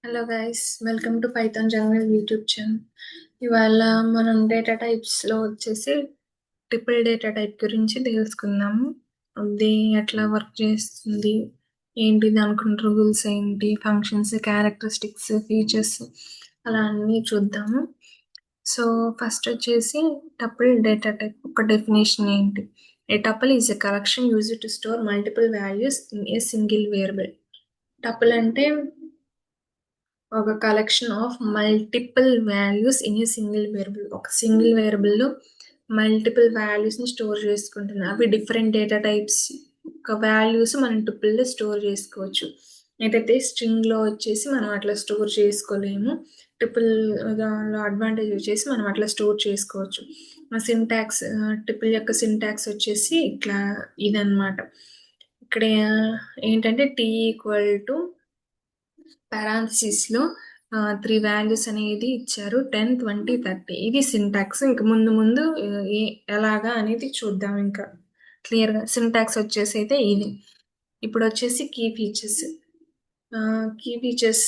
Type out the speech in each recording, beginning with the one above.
Hello guys, welcome to Python general YouTube channel. ఇవాళ మనం data టైప్స్లో వచ్చేసి ట్రిపుల్ డేటా టైప్ గురించి తెలుసుకుందాము. అది ఎట్లా వర్క్ చేస్తుంది, ఏంటి దానికి రూల్స్ ఏంటి, ఫంక్షన్స్, క్యారెక్టరిస్టిక్స్, ఫీచర్స్ అలా అన్నీ చూద్దాము. సో ఫస్ట్ వచ్చేసి టపుల్ డేటా టైప్ ఒక డెఫినేషన్ ఏంటి. A tuple is a collection used to store multiple values in a single variable. Tuple అంటే ఒక collection of multiple values in a single variable. ఒక single వేరియబుల్లో మల్టిపుల్ వాల్యూస్ని స్టోర్ చేసుకుంటున్నాం. అవి డిఫరెంట్ డేటా టైప్స్ ఒక వాల్యూస్ మనం టుపుల్లో స్టోర్ చేసుకోవచ్చు. ఏదైతే స్ట్రింగ్లో వచ్చేసి మనం అట్లా స్టోర్ చేసుకోలేము. ట్రిపుల్ దానిలో అడ్వాంటేజ్ వచ్చేసి మనం అట్లా స్టోర్ చేసుకోవచ్చు. సింటాక్స్ ట్రిపుల్ యొక్క సింటాక్స్ వచ్చేసి ఇట్లా ఇదన్నమాట. ఇక్కడ ఏంటంటే టీ ఈక్వల్ టు పారాంథసిస్లో 3 వాల్యూస్ అనేది ఇచ్చారు, 10, 20, 30. ఇది సింటాక్స్. ఇంకా ముందు ముందు ఎలాగా అనేది చూద్దాం. ఇంకా క్లియర్గా సింటాక్స్ వచ్చేసి అయితే ఇది. ఇప్పుడు వచ్చేసి కీ ఫీచర్స్. కీ ఫీచర్స్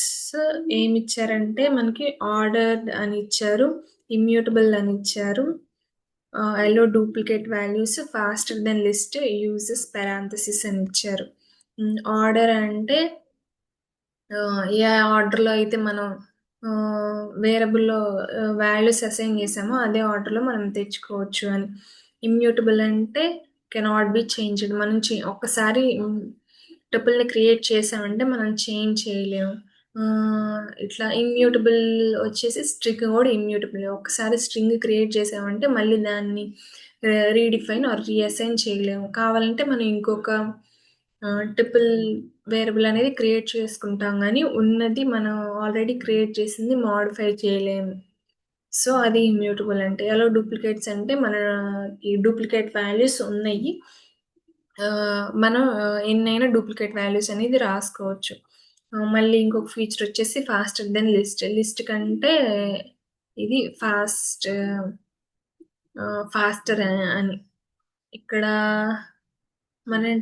ఏమి ఇచ్చారంటే మనకి ఆర్డర్ అని ఇచ్చారు, ఇమ్యూటబుల్ అని ఇచ్చారు, allow duplicate values, faster than list, uses parenthesis అని ఇచ్చారు. ఆర్డర్ అంటే ఏ ఆర్డర్లో అయితే మనం వేరియబుల్లో వాల్యూస్ అసైన్ చేసామో అదే ఆర్డర్లో మనం తెచ్చుకోవచ్చు అని. ఇమ్యూటబుల్ అంటే కెనాట్ బి చేంజ్డ్. మనం ఒక్కసారి టపుల్ని క్రియేట్ చేసామంటే మనం చేంజ్ చేయలేము. ఇట్లా ఇమ్యూటబుల్ వచ్చేసి స్ట్రింగ్ కూడా ఇమ్యూటబుల్. ఒకసారి స్ట్రింగ్ క్రియేట్ చేసామంటే మళ్ళీ దాన్ని రీడిఫైన్ ఆర్ రీఅసైన్ చేయలేము. కావాలంటే మనం ఇంకొక ట్రిపుల్ వేరియబుల్ అనేది క్రియేట్ చేసుకుంటాం, కానీ ఉన్నది మనం ఆల్రెడీ క్రియేట్ చేసింది మాడిఫై చేయలేము. సో అది ఇమ్యూటబుల్ అంటే. అలా డూప్లికేట్స్ అంటే ఈ డూప్లికేట్ వాల్యూస్ ఉన్నాయి, మనం ఎన్నైనా డూప్లికేట్ వాల్యూస్ అనేది రాసుకోవచ్చు. మళ్ళీ ఇంకొక ఫీచర్ వచ్చేసి ఫాస్టర్ దెన్ లిస్ట్. లిస్ట్ కంటే ఇది ఫాస్టర్ అని. ఇక్కడ మనం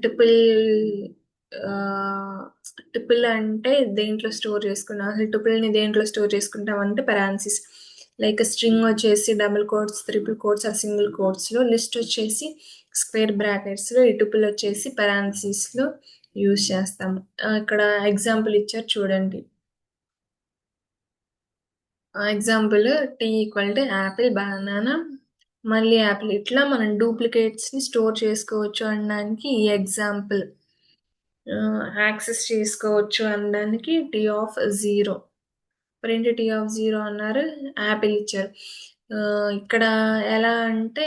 ట్రిపుల్ అంటే దేంట్లో స్టోర్ చేసుకున్నాం, అసలు ట్రిపుల్ని దేంట్లో స్టోర్ చేసుకుంటాం అంటే పారాన్సిస్. లైక్ స్ట్రింగ్ వచ్చేసి డబుల్ కోట్స్, ట్రిపుల్ కోట్స్ ఆ సింగిల్ కోట్స్లో, లిస్ట్ వచ్చేసి స్క్వేర్ బ్రాకెట్స్లో, ఈ ట్రిపుల్ వచ్చేసి పారాన్సిస్లో యూజ్ చేస్తాము. ఇక్కడ ఎగ్జాంపుల్ ఇచ్చారు చూడండి. Example T equal to apple, banana, మళ్ళీ యాపిల్. ఇట్లా మనం డూప్లికేట్స్ని స్టోర్ చేసుకోవచ్చు అనడానికి ఈ ఎగ్జాంపుల్. యాక్సెస్ చేసుకోవచ్చు అనడానికి T of 0. Print T of 0 అన్నారు, యాపిల్ ఇచ్చారు. ఇక్కడ ఎలా అంటే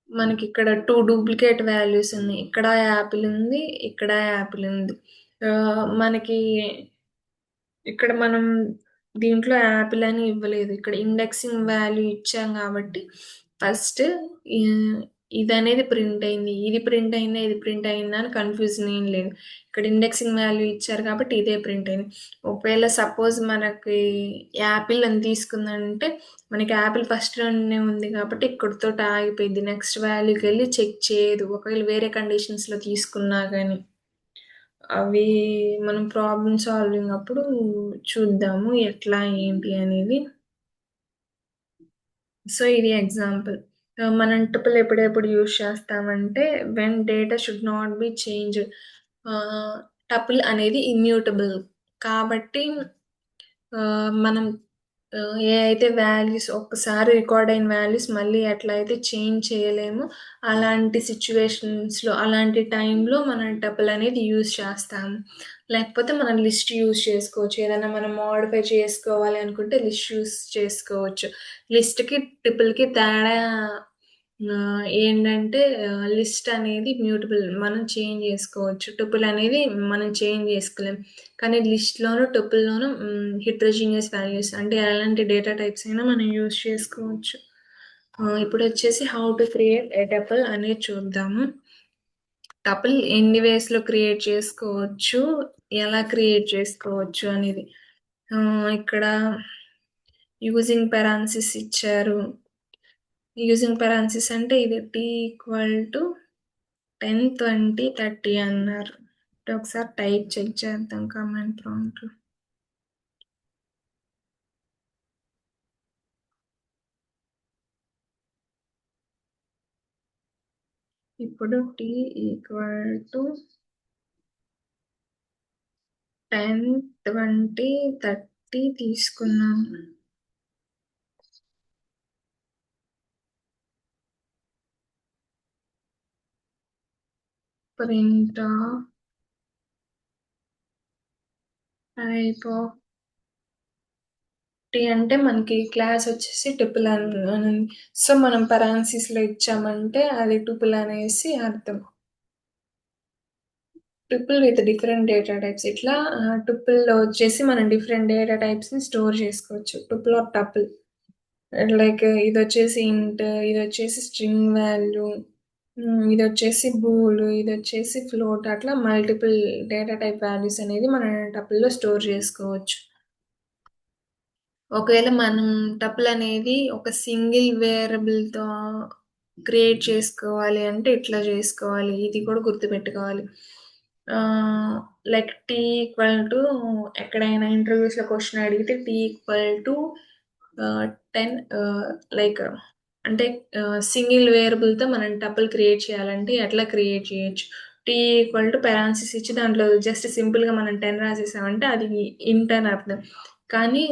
మనకి ఇక్కడ 2 డూప్లికేట్ వాల్యూస్ ఉన్నాయి. ఇక్కడ యాపిల్ ఉంది, ఇక్కడ యాపిల్ ఉంది. మనకి ఇక్కడ మనం దీంట్లో యాపిల్ అని ఇవ్వలేదు, ఇక్కడ ఇండెక్సింగ్ వాల్యూ ఇచ్చాం కాబట్టి ఫస్ట్ ఇది అనేది ప్రింట్ అయింది, ఇది ప్రింట్ అయిందా ఇది ప్రింట్ అయిందా అని కన్ఫ్యూజన్ ఏం లేదు. ఇక్కడ ఇండెక్సింగ్ వాల్యూ ఇచ్చారు కాబట్టి ఇదే ప్రింట్ అయింది. ఒకవేళ సపోజ్ మనకి యాపిల్ అని తీసుకుందంటే మనకి యాపిల్ ఫస్ట్లోనే ఉంది కాబట్టి ఇక్కడితో ఆగిపోయింది, నెక్స్ట్ వాల్యూకి వెళ్ళి చెక్ చేయదు. ఒకవేళ వేరే కండిషన్స్లో తీసుకున్నా కానీ అవి మనం ప్రాబ్లమ్ సాల్వింగ్ అప్పుడు చూద్దాము ఎట్లా ఏంటి అనేది. సో ఇది ఎగ్జాంపుల్. మనం ట్రిపుల్ ఎప్పుడెప్పుడు యూజ్ చేస్తామంటే when data should not be change. Tuple అనేది ఇమ్యూటబుల్ కాబట్టి మనం ఏ అయితే వాల్యూస్ ఒక్కసారి రికార్డ్ అయిన వాల్యూస్ మళ్ళీ ఎట్లా అయితే చేంజ్ చేయలేము, అలాంటి సిచ్యువేషన్స్లో అలాంటి టైంలో మనం టపుల్ అనేది యూజ్ చేస్తాము. లేకపోతే మనం లిస్ట్ యూజ్ చేసుకోవచ్చు. ఏదైనా మనం మోడిఫై చేసుకోవాలి అనుకుంటే లిస్ట్ యూజ్ చేసుకోవచ్చు. లిస్ట్కి ట్రిపుల్కి తేడా ఏంటంటే లిస్ట్ అనేది మ్యూటబుల్, మనం చేంజ్ చేసుకోవచ్చు. ట్రిపుల్ అనేది మనం చేంజ్ చేసుకోలేం. కానీ లిస్ట్లోను ట్రిపుల్లోను హెటరోజీనియస్ వాల్యూస్ అంటే ఎలాంటి డేటా టైప్స్ అయినా మనం యూజ్ చేసుకోవచ్చు. ఇప్పుడు వచ్చేసి how to create a tuple అనేది చూద్దాము. టపుల్ ఎన్ని వేస్లో క్రియేట్ చేసుకోవచ్చు, ఎలా క్రియేట్ చేసుకోవచ్చు అనేది. ఇక్కడ యూజింగ్ పారాన్సిస్ ఇచ్చారు. యూజింగ్ పారాన్సిస్ అంటే ఇది టీ ఈక్వల్ టు 10, 20, 30 అన్నారు. ఒకసారి టైప్ చెక్ చేద్దాం కమెంట్ ప్రాంప్ట్. ఇప్పుడు t ఈక్వల్ టు 10, 20, 30 తీసుకున్నాం. ప్రింట్ టైప్ ఆఫ్ టీ అంటే మనకి క్లాస్ వచ్చేసి ట్రిపుల్ అని. సో మనం పరాన్సిస్లో ఇచ్చామంటే అది ట్రిపుల్ అనేసి అర్థం. Triple with different data types. ఇట్లా ట్రిపుల్లో వచ్చేసి మనం డిఫరెంట్ డేటా టైప్స్ని స్టోర్ చేసుకోవచ్చు. Triple R tuple. లైక్ ఇది వచ్చేసి ఇంట్, ఇది వచ్చేసి స్ట్రింగ్ వాల్యూ, ఇది వచ్చేసి బూల్, ఇది వచ్చేసి ఫ్లోట్. అట్లా మల్టిపుల్ డేటా టైప్ వాల్యూస్ అనేది మనం టపుల్లో స్టోర్ చేసుకోవచ్చు. ఒకవేళ మనం టపుల్ అనేది ఒక సింగిల్ వేరియబుల్తో క్రియేట్ చేసుకోవాలి అంటే ఇట్లా చేసుకోవాలి. ఇది కూడా గుర్తుపెట్టుకోవాలి. లైక్ టీ ఈక్వల్ టు, ఎక్కడైనా ఇంటర్వ్యూస్లో క్వశ్చన్ అడిగితే టీ ఈక్వల్ టు 10, లైక్ అంటే సింగిల్ వేరియబుల్తో మనం టపుల్ క్రియేట్ చేయాలంటే ఎట్లా క్రియేట్ చేయొచ్చు. టీ ఈక్వల్ టు పెరాన్సిస్ ఇచ్చి దాంట్లో జస్ట్ సింపుల్గా మనం 10 రాసేసామంటే అది ఇంట్ అని అర్థం. కానీ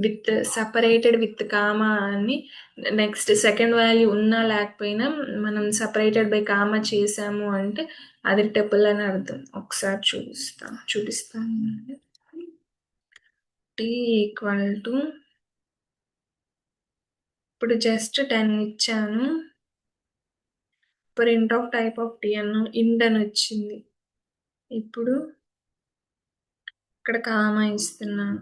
విత్ సపరేటెడ్ విత్ కామా అని నెక్స్ట్ సెకండ్ వాల్యూ ఉన్నా లేకపోయినా మనం సపరేటెడ్ బై కామా చేసాము అంటే అది టపుల్ అని అర్థం. ఒకసారి చూపిస్తాను. టీ ఈక్వల్ టు, ఇప్పుడు జస్ట్ 10 ఇచ్చాను. Print of type of T అన్న ఇంట్ అని వచ్చింది. ఇప్పుడు ఇక్కడ కామా ఇస్తున్నాను.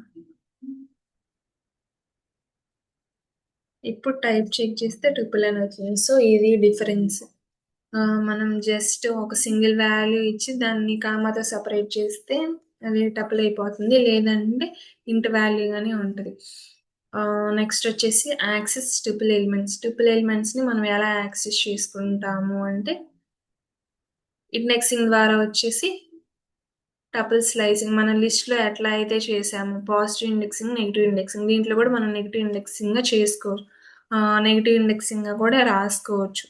ఇప్పుడు టైప్ చెక్ చేస్తే ట్రిపుల్ అని వచ్చింది. సో ఇది డిఫరెన్స్. మనం జస్ట్ ఒక సింగిల్ వాల్యూ ఇచ్చి దాన్ని కామాతో సపరేట్ చేస్తే అది టపుల్ అయిపోతుంది. లేదంటే ఇంట్ వాల్యూగానే ఉంటుంది. నెక్స్ట్ వచ్చేసి యాక్సెస్ ట్రిపుల్ ఎలిమెంట్స్. ట్రిపుల్ ఎలిమెంట్స్ని మనం ఎలా యాక్సెస్ చేసుకుంటాము అంటే ఇండెక్సింగ్ ద్వారా వచ్చేసి టపుల్ స్లైసింగ్. మన లిస్ట్లో ఎట్లా అయితే చేసాము పాజిటివ్ ఇండెక్సింగ్, నెగిటివ్ ఇండెక్సింగ్, దీంట్లో కూడా మనం నెగిటివ్ ఇండెక్సింగ్గా చేసుకోవచ్చు. నెగిటివ్ ఇండెక్సింగ్గా కూడా రాసుకోవచ్చు.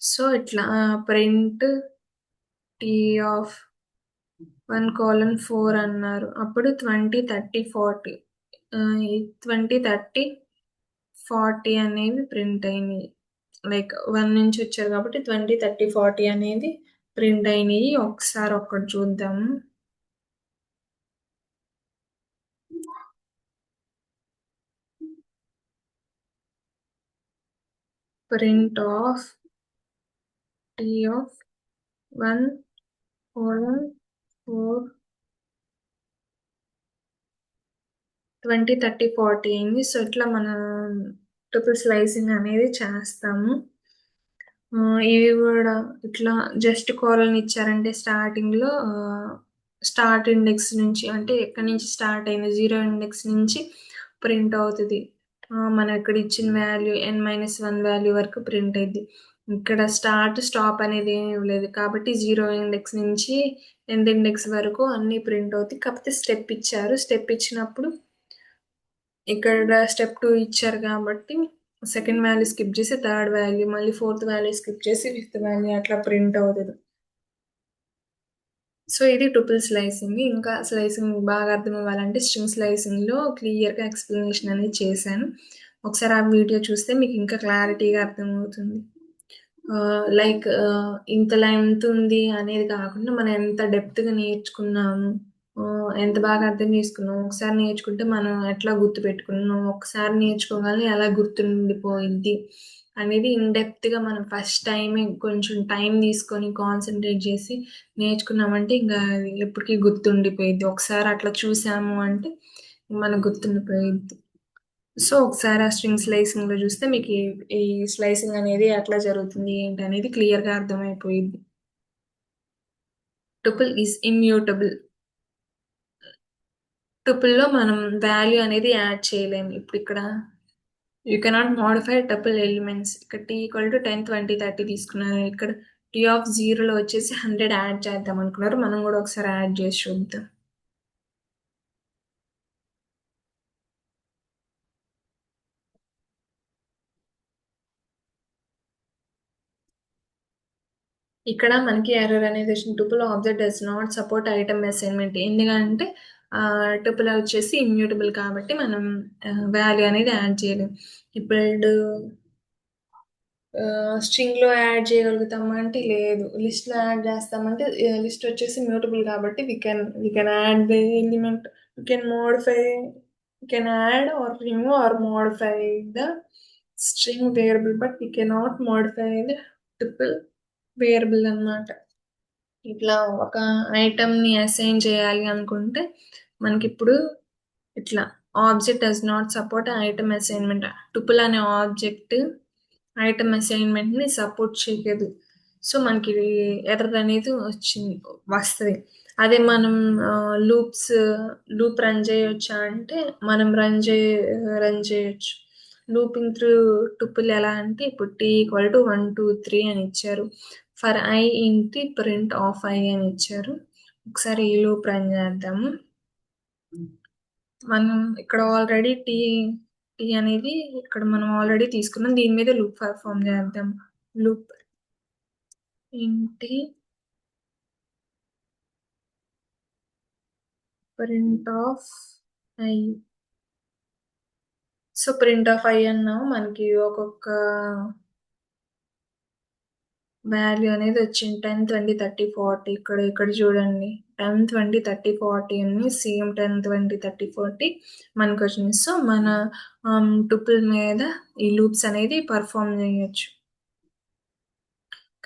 సో ఇట్లా ప్రింట్ టీ ఆఫ్ 1:4 అన్నారు. అప్పుడు 20, 30, 40, 20, 30, 40 అనేవి ప్రింట్ అయినాయి. లైక్ 1 నుంచి వచ్చారు కాబట్టి 20, 30, 40 అనేది ప్రింట్ అయినాయి. ఒకసారి ఒక్కటి చూద్దాము. ప్రింట్ ఆఫ్ టీ ఆఫ్ 1:4, 20, 30, 40 అయింది. సో ఇట్లా మనం ట్రిపుల్ స్లైసింగ్ అనేది చేస్తాము. ఇవి కూడా ఇట్లా జస్ట్ కాలన్ ఇచ్చారంటే స్టార్టింగ్లో స్టార్ట్ ఇండెక్స్ నుంచి, అంటే ఎక్కడి నుంచి స్టార్ట్ అయింది 0 ఇండెక్స్ నుంచి ప్రింట్ అవుతుంది. మనం ఇక్కడ ఇచ్చిన వాల్యూ n-1 వాల్యూ వరకు ప్రింట్ అయింది. ఇక్కడ స్టార్ట్ స్టాప్ అనేది ఏమి ఇవ్వలేదు కాబట్టి 0 ఇండెక్స్ నుంచి nth ఇండెక్స్ వరకు అన్నీ ప్రింట్ అవుతాయి. కాకపోతే స్టెప్ ఇచ్చారు. స్టెప్ ఇచ్చినప్పుడు ఇక్కడ స్టెప్ 2 ఇచ్చారు కాబట్టి సెకండ్ వాల్యూ స్కిప్ చేసి థర్డ్ వాల్యూ, మళ్ళీ ఫోర్త్ వాల్యూ స్కిప్ చేసి ఫిఫ్త్ వాల్యూ అట్లా ప్రింట్ అవుతుంది. సో ఇది ట్రిపుల్ స్లైసింగ్. ఇంకా స్లైసింగ్ బాగా అర్థం అవ్వాలంటే స్ట్రింగ్ స్లైసింగ్లో క్లియర్గా ఎక్స్ప్లెనేషన్ అనేది చేశాను. ఒకసారి ఆ వీడియో చూస్తే మీకు ఇంకా క్లారిటీగా అర్థమవుతుంది. లైక్ ఇంత లెంత్ ఉంది అనేది కాకుండా మనం ఎంత డెప్త్గా నేర్చుకున్నాము, ఎంత బాగా అర్థం చేసుకున్నాం, ఒకసారి నేర్చుకుంటే మనం ఎట్లా గుర్తుపెట్టుకున్నాం, ఒకసారి నేర్చుకోగానే ఎలా గుర్తుండిపోయింది అనేది ఇన్డెప్త్గా మనం ఫస్ట్ టైమే కొంచెం టైం తీసుకొని కాన్సన్ట్రేట్ చేసి నేర్చుకున్నామంటే ఇంకా ఎప్పటికీ గుర్తుండిపోయింది. ఒకసారి అట్లా చూసాము అంటే మనకు గుర్తుండిపోయింది. సో ఒకసారి ఆ స్ట్రింగ్ స్లైసింగ్లో చూస్తే మీకు ఈ స్లైసింగ్ అనేది ఎట్లా జరుగుతుంది ఏంటి అనేది క్లియర్గా అర్థమైపోయింది. Tuple is immutable. టుపుల్లో మనం వాల్యూ అనేది యాడ్ చేయలేము. ఇప్పుడు ఇక్కడ you cannot modify tuple elements. ఇక్కడ t ఈక్వల్ టు 10, 20, 30 తీసుకున్నారు. ఇక్కడ t టీ ఆఫ్ జీరోలో వచ్చేసి 100 యాడ్ చేద్దాం అనుకున్నారు. మనం కూడా ఒకసారి యాడ్ చేసి చూద్దాం. ఇక్కడ మనకి ఎర్రర్ అనేది వచ్చింది. Tuple object does not support item assignment. ఎందుకంటే టుపుల్ వచ్చేసి ఇమ్యూటబుల్ కాబట్టి మనం వాల్యూ అనేది యాడ్ చేయలేం. ఇప్పుడు స్ట్రింగ్ లో యాడ్ చేయగలుగుతామా అంటే లేదు. లిస్ట్ లో యాడ్ చేస్తామంటే లిస్ట్ వచ్చేసి మ్యూటబుల్ కాబట్టి we can add the element, we can modify, we can add or remove or modify the string variable, but we cannot modify the triple variable అన్నమాట. ఇట్లా ఒక ఐటమ్ ని అసైన్ చేయాలి అనుకుంటే మనకి ఇప్పుడు ఇట్లా object does not support item assignment. Tuple అనే ఆబ్జెక్ట్ ఐటమ్ అసైన్మెంట్ ని సపోర్ట్ చేయలేదు. సో మనకి ఎర్రర్ అనేది వస్తుంది. అదే మనం లూప్స్ లూప్ రన్ చేయొచ్చా అంటే మనం రన్ చేయొచ్చు. లూపింగ్ త్రూ టుపుల్ ఎలా అంటే ఇప్పుడు టీ ఈక్వల్ టు 1 2 3 అని ఇచ్చారు. ఫర్ ఐ ఇంటి ప్రింట్ ఆఫ్ ఐ అని ఇచ్చారు. ఒకసారి ఈ లూప్ రన్ చేద్దాము. మనం ఇక్కడ ఆల్రెడీ టీ అనేది ఇక్కడ మనం ఆల్రెడీ తీసుకున్నాం. దీని మీద లూప్ పర్ఫామ్ చేద్దాం. లూప్ ఇంటి print of I. So print of I అన్నాం. మనకి ఒక్కొక్క వాల్యూ అనేది వచ్చింది. 10 20 30 40. ఇక్కడ ఇక్కడ చూడండి 10 20 30 40 అన్ని సేమ్ 10 20 30 40 మనకు వచ్చింది. సో మన టుపుల్ మీద ఈ లూప్స్ అనేది పర్ఫామ్ చేయొచ్చు.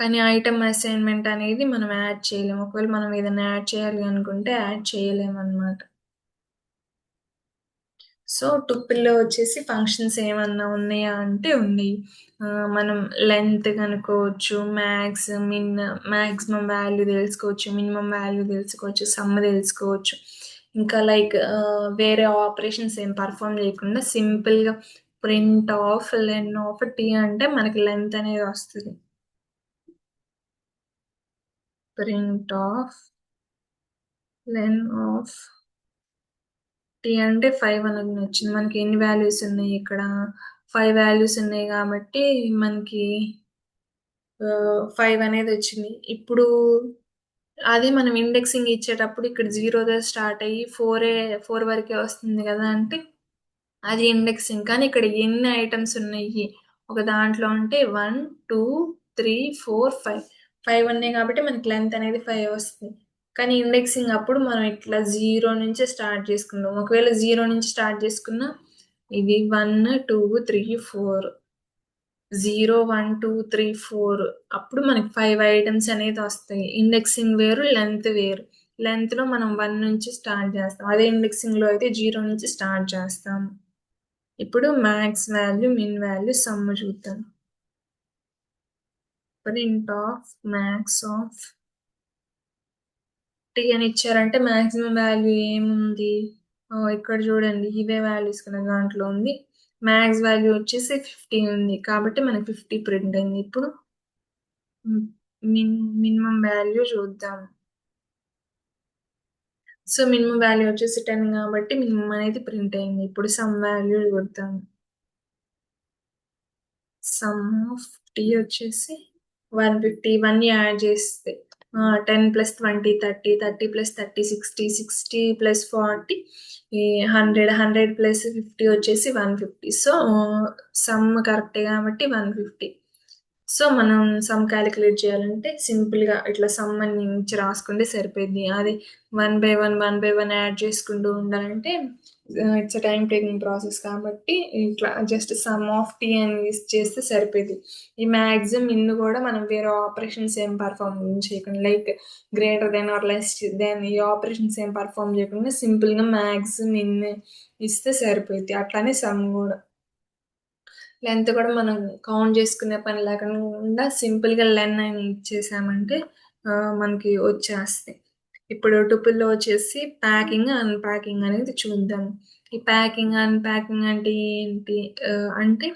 కానీ ఐటమ్ అసైన్మెంట్ అనేది మనం యాడ్ చేయలేము. ఒకవేళ మనం ఏదైనా యాడ్ చేయాలి అనుకుంటే యాడ్ చేయలేము అన్నమాట. సో టుపుల్లో వచ్చేసి ఫంక్షన్స్ ఏమన్నా ఉన్నాయా అంటే ఉన్నాయి. మనం లెంత్ కనుక్కోవచ్చు, మ్యాక్సిమం వాల్యూ తెలుసుకోవచ్చు, మినిమం వాల్యూ తెలుసుకోవచ్చు, సమ్ తెలుసుకోవచ్చు. ఇంకా లైక్ వేరే ఆపరేషన్స్ ఏం పర్ఫామ్ చేయకుండా సింపుల్గా ప్రింట్ ఆఫ్ లెన్ ఆఫ్ టీ అంటే మనకి లెంత్ అనేది వస్తుంది. ప్రింట్ ఆఫ్ లెన్ ఆఫ్ టీ అంటే 5 అనేది వచ్చింది. మనకి ఎన్ని వాల్యూస్ ఉన్నాయి ఇక్కడ 5 వాల్యూస్ ఉన్నాయి కాబట్టి మనకి 5 అనేది వచ్చింది. ఇప్పుడు అదే మనం ఇండెక్సింగ్ ఇచ్చేటప్పుడు ఇక్కడ 0తో స్టార్ట్ అయ్యి 4 వరకే వస్తుంది కదా అంటే అది ఇండెక్సింగ్. కానీ ఇక్కడ ఎన్ని ఐటమ్స్ ఉన్నాయి ఒక దాంట్లో అంటే 1 2 3 4 5 5 ఉన్నాయి కాబట్టి మనకి లెంత్ అనేది 5 వస్తుంది. కానీ ఇండెక్సింగ్ అప్పుడు మనం ఇట్లా 0 నుంచి స్టార్ట్ చేసుకుందాం. ఒకవేళ 0 నుంచి స్టార్ట్ చేసుకున్నా ఇది 1 2 3 4 0 1 2 3 4 అప్పుడు మనకి 5 ఐటమ్స్ అనేది వస్తాయి. ఇండెక్సింగ్ వేరు, లెంత్ వేరు. లెంత్ లో మనం 1 నుంచి స్టార్ట్ చేస్తాం. అదే ఇండెక్సింగ్ లో అయితే 0 నుంచి స్టార్ట్ చేస్తాం. ఇప్పుడు max value, min value, sum చూద్దాం. Print of max of T అని ఇచ్చారంటే మాక్సిమం వాల్యూ ఏముంది ఇక్కడ చూడండి ఇవే వాల్యూస్ కదా దాంట్లో ఉంది. మ్యాక్స్ వాల్యూ వచ్చేసి 50 ఉంది కాబట్టి మనకి 50 ప్రింట్ అయింది. ఇప్పుడు మినిమం వాల్యూ చూద్దాం. సో మినిమం వాల్యూ వచ్చేసి 10 కాబట్టి మినిమం అనేది ప్రింట్ అయింది. ఇప్పుడు సమ్ వాల్యూ చూద్దాం. సమ్ ఆఫ్ టీ వచ్చేసి 150. ఇవన్నీ యాడ్ చేస్తే 10 + 20 30 30 + 30 60 60 + 40 100 100 + 50 వచ్చేసి 150. సో సమ్ కరెక్టే కాబట్టి 150. సో మనం సమ్ క్యాలిక్యులేట్ చేయాలంటే సింపుల్గా ఇట్లా సమ్ అని ఇచ్చి రాసుకుంటే సరిపోయింది. అది 1 బై 1 1 బై 1 యాడ్ చేసుకుంటూ ఉండాలంటే ఇట్స్ టైం టేకింగ్ ప్రాసెస్ కాబట్టి ఇట్లా జస్ట్ సమ్ ఆఫ్ టీ అని యూస్ చేస్తే సరిపోయింది. ఈ మ్యాక్సిమం ఇన్ని కూడా మనం వేరే ఆపరేషన్స్ ఏం పర్ఫామ్ చేయకుండా like greater than or less than ఈ ఆపరేషన్స్ ఏం పర్ఫామ్ చేయకుండా సింపుల్గా మ్యాక్సిమం ఇన్ని ఇస్తే సరిపోయింది. అట్లానే సమ్ కూడా లెంత్ కూడా మనం కౌంట్ చేసుకునే పని లేకుండా సింపుల్గా లెన్ అని ఇచ్చేసామంటే మనకి వచ్చేస్తాయి. ఇప్పుడు టుపుల్లో వచ్చేసి ప్యాకింగ్ అన్ప్యాకింగ్ అనేది చూద్దాం. ఈ ప్యాకింగ్ అన్ప్యాకింగ్ అంటే ఏంటి అంటే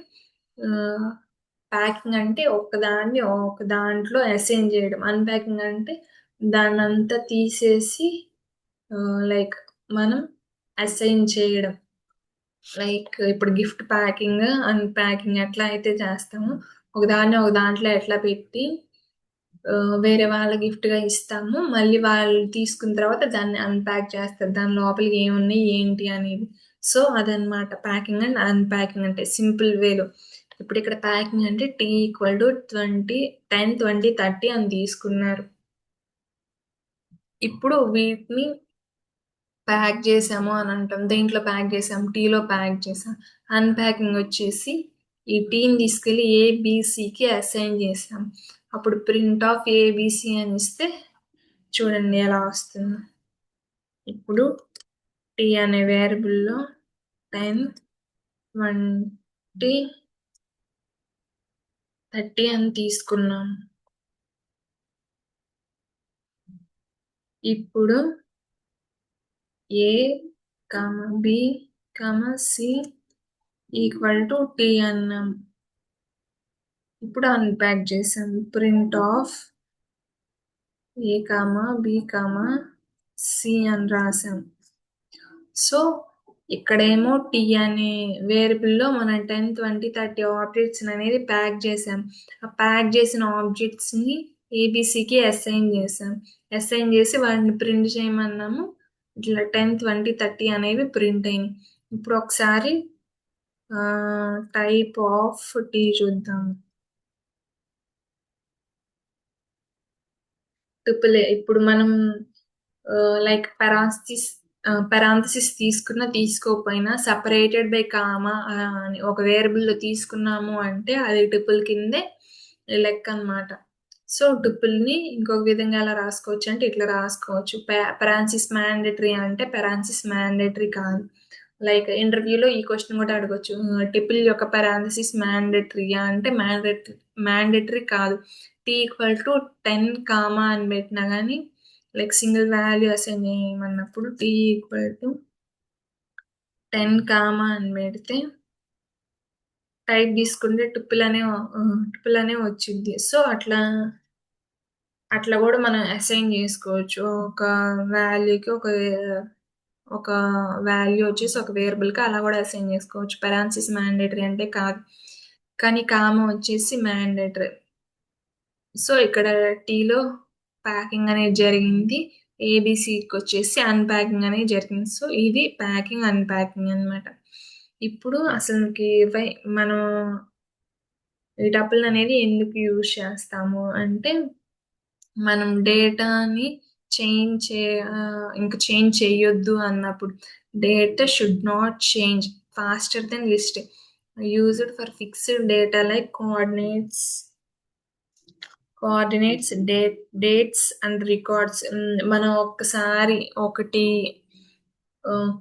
ప్యాకింగ్ అంటే ఒకదాన్ని ఒక దాంట్లో అసైన్ చేయడం. అన్‌ప్యాకింగ్ అంటే దాన్నంతా తీసేసి లైక్ మనం అసైన్ చేయడం. లైక్ ఇప్పుడు గిఫ్ట్ ప్యాకింగ్, అన్‌ప్యాకింగ్ ఎట్లా అయితే చేస్తామో, ఒకదాన్ని ఒక దాంట్లో ఎట్లా పెట్టి వేరే వాళ్ళ గిఫ్ట్‌గా ఇస్తాము. మళ్ళీ వాళ్ళు తీసుకున్న తర్వాత దాన్ని అన్‌ప్యాక్ చేస్తారు. దాని లోపల ఏమున్నాయి, ఏంటి అనేది. సో, అదనమాట ప్యాకింగ్ అండ్ అన్‌ప్యాకింగ్ అంటే సింపుల్ వేలో. ఇప్పుడిక్కడ ప్యాకింగ్ అంటే టీ ఈక్వల్ టు 20, 10, 20, 30 అని తీసుకున్నారు. ఇప్పుడు వీటిని ప్యాక్ చేసాము అని అంటాం. దేంట్లో ప్యాక్ చేసాం? టీలో ప్యాక్ చేసాం. అన్‌ప్యాకింగ్ వచ్చేసి ఈ టీని తీసుకెళ్ళి ఏబీసీకి అసైన్ చేసాం. అప్పుడు ప్రింట్ ఆఫ్ ఏబీసీ అని ఇస్తే చూడండి ఎలా వస్తుందో. ఇప్పుడు టీ అనే వేరియబుల్లో 10, 20, 30 అని తీసుకున్నాం. ఇప్పుడు A, B, C equal to T అన్నాం. ఇప్పుడు అన్‌ప్యాక్ చేసాం. Print of A comma B comma C అని రాసాం. సో ఇక్కడేమో టీ అనే వేరియబుల్లో మనం 10, 20, 30 ఆబ్జెక్ట్స్ అనేది ప్యాక్ చేసాం. ఆ ప్యాక్ చేసిన ఆబ్జెక్ట్స్ ని ఏబిసికి అసైన్ చేసాం. అసైన్ చేసి వాటిని ప్రింట్ చేయమన్నాము. ఇట్లా 10, 20, 30 అనేవి ప్రింట్ అయినాయి. ఇప్పుడు ఒకసారి టైప్ ఆఫ్ టీ చూద్దాం. ట్రిపుల్ ఇప్పుడు మనం లైక్ పెరాంథసిస్ తీసుకున్నా తీసుకోకపోయినా సెపరేటెడ్ బై కామా అని ఒక వేరియబుల్లో తీసుకున్నాము అంటే అది ట్రిపుల్ కిందే లెక్క అన్నమాట. సో ట్రిపుల్ని ఇంకొక విధంగా ఎలా రాసుకోవచ్చు అంటే ఇట్లా రాసుకోవచ్చు. పెరాన్సిస్ మ్యాండేటరీ అంటే పెరాన్సిస్ మ్యాండేటరీ కాదు. లైక్ ఇంటర్వ్యూలో ఈ క్వశ్చన్ కూడా అడగొచ్చు. ట్రిపుల్ యొక్క పెరాన్సిస్ మ్యాండేటరీయా అంటే మ్యాండేటరీ కాదు. టీ ఈక్వల్ టు 10 కామా అని పెట్టినా కానీ లైక్ సింగిల్ వాల్యూ అసైన్ చేయమన్నప్పుడు టీ ఈక్వల్ టు 10 కామా అని పెడితే టైప్ తీసుకుంటే ట్రిపుల్ అనే వచ్చింది. సో అట్లా కూడా మనం అసైన్ చేసుకోవచ్చు. ఒక వాల్యూకి ఒక వాల్యూ వచ్చేసి ఒక వేరియబుల్కి అలా కూడా అసైన్ చేసుకోవచ్చు. పెరాన్సిస్ మ్యాండేటరీ అంటే కాదు, కానీ కామా వచ్చేసి మ్యాండేటరీ. సో ఇక్కడ టీలో ప్యాకింగ్ అనేది జరిగింది. ఏబిసికి వచ్చేసి అన్‌ప్యాకింగ్ అనేది జరిగింది. సో ఇది ప్యాకింగ్, అన్‌ప్యాకింగ్ అన్నమాట. ఇప్పుడు అసలుకి మనం ఈ టపుల్ అనేది ఎందుకు యూజ్ చేస్తాము అంటే మనం డేటాని ఇంకా చేంజ్ చేయొద్దు అన్నప్పుడు data should not change faster than list used for fixed data like coordinates dates and records. మనం ఒక్కసారి ఒకటి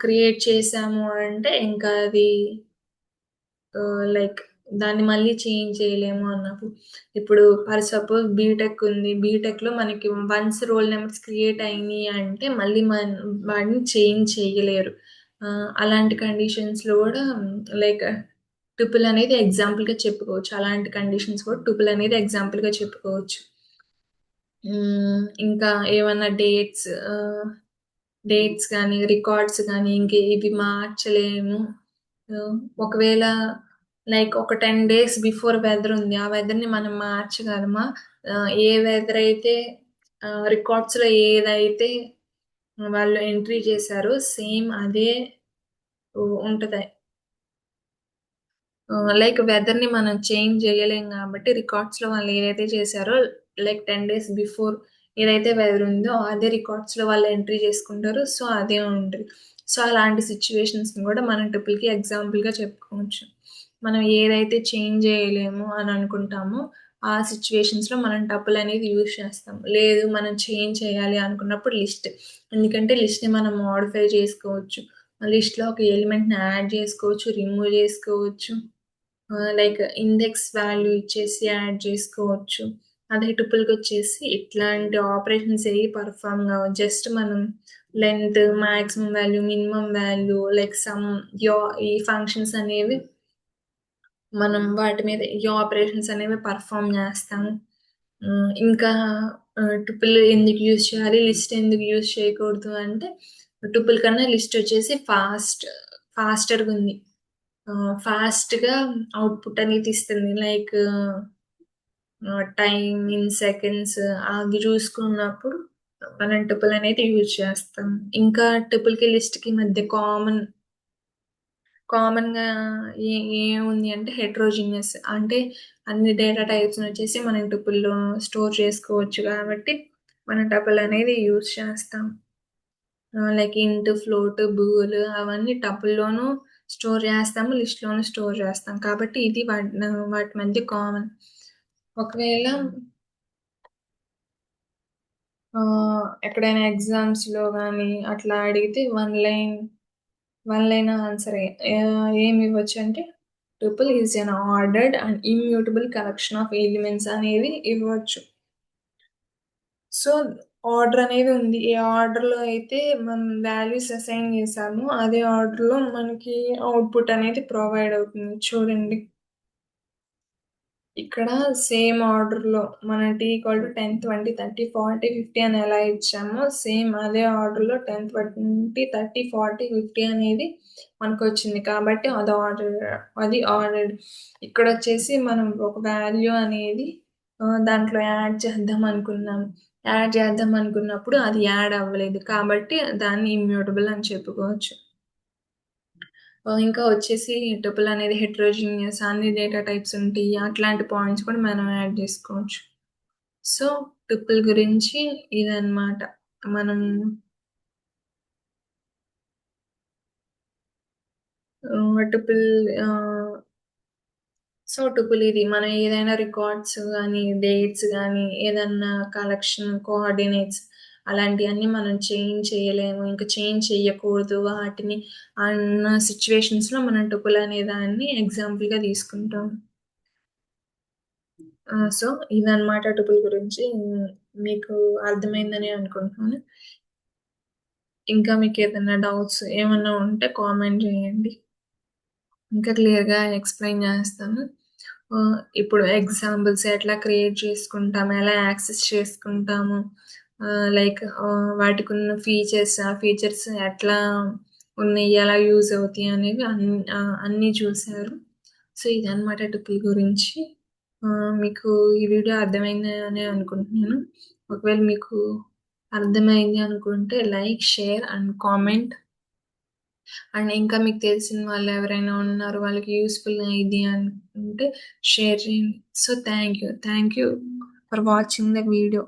క్రియేట్ చేసాము అంటే ఇంకా అది లైక్ దాన్ని మళ్ళీ చేంజ్ చేయలేము అన్నప్పుడు ఇప్పుడు ఫర్ సపోజ్ బీటెక్ ఉంది. బీటెక్లో మనకి వన్స్ రోల్ నెంబర్స్ క్రియేట్ అయినాయి అంటే మళ్ళీ వాటిని చేంజ్ చేయలేరు. అలాంటి కండిషన్స్లో కూడా లైక్ ట్రిపుల్ అనేది ఎగ్జాంపుల్గా చెప్పుకోవచ్చు. అలాంటి కండిషన్స్ కూడా ట్రిపుల్ అనేది ఎగ్జాంపుల్గా చెప్పుకోవచ్చు. ఇంకా ఏమన్నా డేట్స్ కానీ రికార్డ్స్ కానీ ఇవి మార్చలేము. ఒకవేళ లైక్ ఒక 10 days బిఫోర్ వెదర్ ఉంది. ఆ వెదర్ని మనం మార్చగలమా? ఏ వెదర్ అయితే రికార్డ్స్లో ఏదైతే వాళ్ళు ఎంట్రీ చేశారో సేమ్ అదే ఉంటుంది. లైక్ వెదర్ని మనం చేంజ్ చేయలేం కాబట్టి రికార్డ్స్లో వాళ్ళు ఏదైతే చేశారో లైక్ 10 days బిఫోర్ ఏదైతే వెదర్ ఉందో అదే రికార్డ్స్లో వాళ్ళు ఎంట్రీ చేసుకుంటారు. సో అదే ఉంటుంది. సో అలాంటి సిచ్యువేషన్స్ని కూడా మనం ట్రిపుల్కి ఎగ్జాంపుల్గా చెప్పుకోవచ్చు. మనం ఏదైతే చేంజ్ చేయలేము అని అనుకుంటామో ఆ సిచ్యువేషన్స్లో మనం టపుల్ అనేది యూజ్ చేస్తాం. లేదు మనం చేంజ్ చేయాలి అనుకున్నప్పుడు లిస్ట్. ఎందుకంటే లిస్ట్ని మనం మోడిఫై చేసుకోవచ్చు. లిస్ట్లో ఒక ఎలిమెంట్ని యాడ్ చేసుకోవచ్చు, రిమూవ్ చేసుకోవచ్చు. లైక్ ఇండెక్స్ వాల్యూ ఇచ్చేసి యాడ్ చేసుకోవచ్చు. అదే ట్రిపుల్కి వచ్చేసి ఇట్లాంటి ఆపరేషన్స్ ఏవి పర్ఫామ్ కావు. జస్ట్ మనం length, maximum value, minimum value like some ఈ ఫంక్షన్స్ అనేవి మనం వాటి మీద ఈ ఆపరేషన్స్ అనేవి పర్ఫామ్ చేస్తాము. ఇంకా టుపుల్ ఎందుకు యూజ్ చేయాలి, లిస్ట్ ఎందుకు యూజ్ చేయకూడదు అంటే, టుపుల్ కన్నా లిస్ట్ వచ్చేసి ఫాస్టర్గా ఉంది. ఫాస్ట్గా అవుట్పుట్ అనేది ఇస్తుంది. లైక్ టైమ్ ఇన్ సెకండ్స్ అది చూసుకున్నప్పుడు మనం టుపుల్ అనేది యూజ్ చేస్తాం. ఇంకా టుపుల్కి లిస్ట్కి మధ్య కామన్‌గా ఏ ఏముంది అంటే హెటెరోజీనియస్. అంటే అన్ని డేటా టైప్స్‌ని వచ్చేసి మనం టుపుల్‌లో స్టోర్ చేసుకోవచ్చు కాబట్టి మనం టపుల్ అనేది యూజ్ చేస్తాం. లైక్ ఇంట్, ఫ్లోట్, బూల్ అవన్నీ టపుల్‌లోనూ స్టోర్ చేస్తాము. లిస్ట్‌లోనూ స్టోర్ చేస్తాం. కాబట్టి ఇది వాటి మధ్య కామన్. ఒకవేళ ఎక్కడైనా ఎగ్జామ్స్‌లో గానీ అట్లా అడిగితే వన్ లైన్ ఆన్సర్ ఏమివ్వచ్చంటే, tuple is an ordered and immutable collection of elements అనేది ఇవ్వచ్చు. సో, ఆర్డర్ అనేది ఉంది. ఏ ఆర్డర్‌లో అయితే మనం వాల్యూస్ అసైన్ చేసామో, అదే ఆర్డర్‌లో మనకి అవుట్‌పుట్ అనేది ప్రొవైడ్ అవుతుంది. చూడండి. ఇక్కడ సేమ్ ఆర్డర్‌లో మన టీ ఈక్వల్ టు 10, 20, 30, 40, 50 అని ఎలా ఇచ్చామో సేమ్ అదే ఆర్డర్‌లో 10, 20, 30, 40, 50 అనేది మనకొచ్చింది. కాబట్టి అది ఆర్డర్డ్. ఇక్కడొచ్చేసి మనం ఒక వాల్యూ అనేది దాంట్లో యాడ్ చేద్దాం అనుకున్నాం. యాడ్ చేద్దాం అనుకున్నప్పుడు అది యాడ్ అవ్వలేదు. కాబట్టి దాన్ని ఇమ్యూటబుల్ అని చెప్పుకోవచ్చు. ఇంకా వచ్చేసి టుపుల్ అనేది హెటెరోజీనియస్ అన్ని డేటా టైప్స్ ఉంటాయి. అట్లాంటి పాయింట్స్ కూడా మనం యాడ్ చేసుకోవచ్చు. సో, టుపుల్ గురించి ఇదన్నమాట. మనం టుపుల్ ఆహ్, టుపుల్ ఇది మనం ఏదైనా రికార్డ్స్ గానీ, డేట్స్ గానీ, ఏదన్నా కలెక్షన్, కోఆర్డినేట్స్ అలాంటియన్నీ మనం చేంజ్ చేయలేము. ఇంకా చేంజ్ చెయ్యకూడదు వాటిని అన్న సిట్యుయేషన్స్‌లో మనం టుపుల్ అనే దాన్ని ఎగ్జాంపుల్‌గా తీసుకుంటాం. సో, ఇదనమాట టుపుల్ గురించి. మీకు అర్థమైందని అనుకుంటున్నాను. ఇంకా మీకేదన్నా డౌట్స్ ఏమన్నా ఉంటే కామెంట్ జేయండి. ఇంకా క్లియర్‌గా ఎక్స్‌ప్లెయిన్ జేస్తాను. ఇప్పుడు ఎగ్జాంపుల్స్ ఎట్లా క్రియేట్ చేసుకుంటాము, ఎలా యాక్సెస్ చేసుకుంటాము, లైక్ వాటికున్న ఫీచర్స్, ఆ ఫీచర్స్ ఎట్లా ఉన్నాయి, ఎలా యూజ్ అవుతాయి అనేవి అన్నీ చూసారు. సో, ఇదనమాట టుపుల్ గురించి. మీకు ఈ వీడియో అర్థమైందనే అనుకుంటున్నాను. ఒకవేళ మీకు అర్థమైంది అనుకుంటే like, share and comment. And ఇంకా మీకు తెలిసిన వాళ్ళు ఎవరైనా ఉన్నారు, వాళ్ళకి యూస్‌ఫుల్ ఇది అనుకుంటే షేర్ చేయండి. So, thank you. Thank you for watching the video.